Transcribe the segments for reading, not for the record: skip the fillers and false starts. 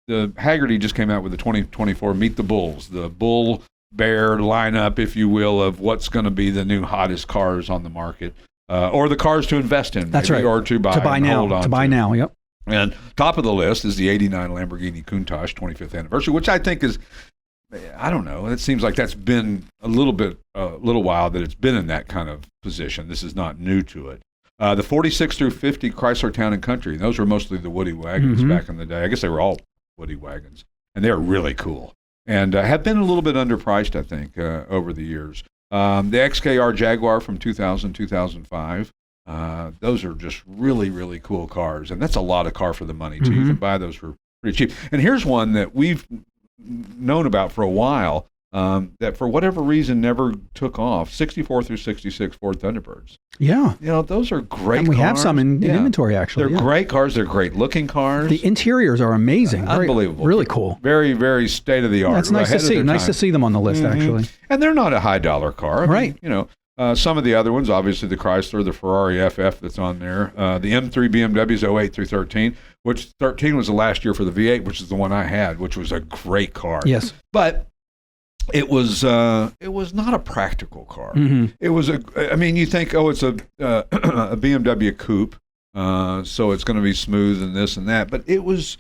the Hagerty just came out with the 2024 Meet the Bulls, the Bull Bear lineup, if you will, of what's going to be the new hottest cars on the market, or the cars to invest in. That's maybe, right. Or to buy now. Hold on to buy now. Yep. And top of the list is the 89 Lamborghini Countach 25th anniversary, which I think is, I don't know, it seems like that's been a little while that it's been in that kind of position. This is not new to it. The 46 through 50 Chrysler Town and Country, those were mostly the Woody wagons back in the day. I guess they were all Woody wagons, and they're really cool. And have been a little bit underpriced, I think, over the years. The XKR Jaguar from 2000, 2005. Those are just really, really cool cars. And that's a lot of car for the money, too. You can buy those for pretty cheap. And here's one that we've known about for a while that for whatever reason never took off. 64 through 66 Ford Thunderbirds. Yeah. You know, those are great and we cars. have some in inventory, actually. They're great cars. They're great looking cars. The interiors are amazing. Unbelievable. Really cool. Very, very state of the art. That's nice to see. Nice to see them on the list, actually. And they're not a high dollar car. I mean, you know, some of the other ones, obviously the Chrysler, the Ferrari FF that's on there, the M3 BMWs 08 through 13, which 13 was the last year for the V8, which is the one I had, which was a great car. Yes. But it was not a practical car. It was I mean, you think, oh, it's a BMW coupe, so it's going to be smooth and this and that, but it was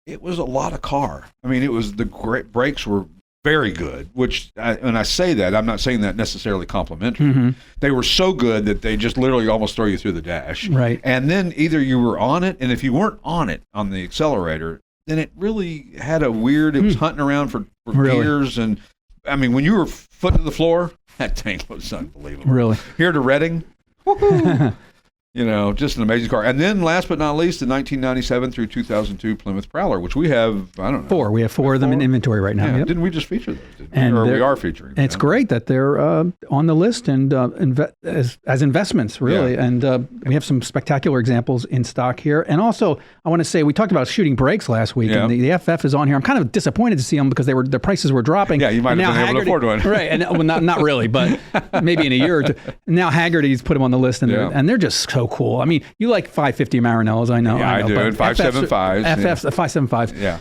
a lot of car. I mean, the brakes were very good, which, when I say that, I'm not saying that necessarily complimentary. They were so good that they just literally almost throw you through the dash. Right. And then either you were on it, and if you weren't on it on the accelerator, then it really had a weird, it was hunting around for gears. And I mean, when you were foot to the floor, that thing was unbelievable. Really. Here to Reading. Woohoo! You know, just an amazing car. And then last but not least, the 1997 through 2002 Plymouth Prowler, which we have, I don't know. 4. We have 4 of them in inventory right now. Yeah, yep. Didn't we just feature those? And or we are featuring them. It's great that they're on the list and as investments, really. Yeah. And we have some spectacular examples in stock here. And also, I want to say, we talked about shooting brakes last week, and the FF is on here. I'm kind of disappointed to see them because their prices were dropping. Yeah, you might have been able to afford one. Right, and well, not really, but maybe in a year or two. Now Hagerty's put them on the list, and they're just so cool. I mean, you like 550 Maranellos, I know. Yeah, I do. And 575s. FFs, the 575s. Yeah.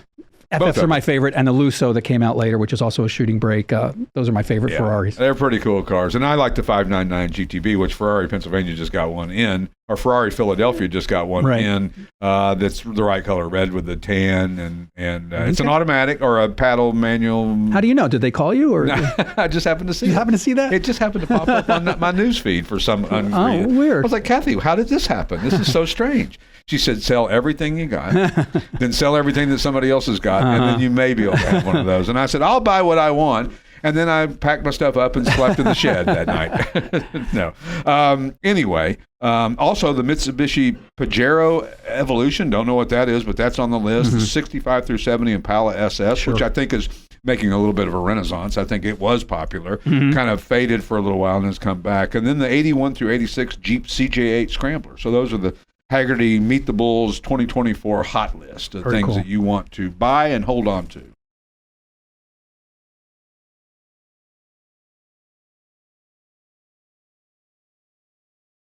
FFs are my favorite, and the Lusso that came out later, which is also a shooting brake. Those are my favorite Ferraris. They're pretty cool cars. And I like the 599 GTB, which Ferrari Pennsylvania just got one in, or Ferrari Philadelphia just got one in. That's the right color, red with the tan, and it's an automatic or a paddle manual. How do you know? Did they call you? Or I just happened to see it. You happened to see that? It just happened to pop up on my news feed for some Oh, weird. I was like, Kathy, how did this happen? This is so strange. She said, sell everything you got, then sell everything that somebody else has got, and then you may be able to have one of those. And I said, I'll buy what I want. And then I packed my stuff up and slept in the shed that night. No. Anyway, also the Mitsubishi Pajero Evolution, don't know what that is, but that's on the list. The 65 through 70 Impala SS, which I think is making a little bit of a renaissance. I think it was popular, kind of faded for a little while and has come back. And then the 81 through 86 Jeep CJ8 Scrambler. So those are the Hagerty Meet the Bulls 2024 hot list of things that you want to buy and hold on to.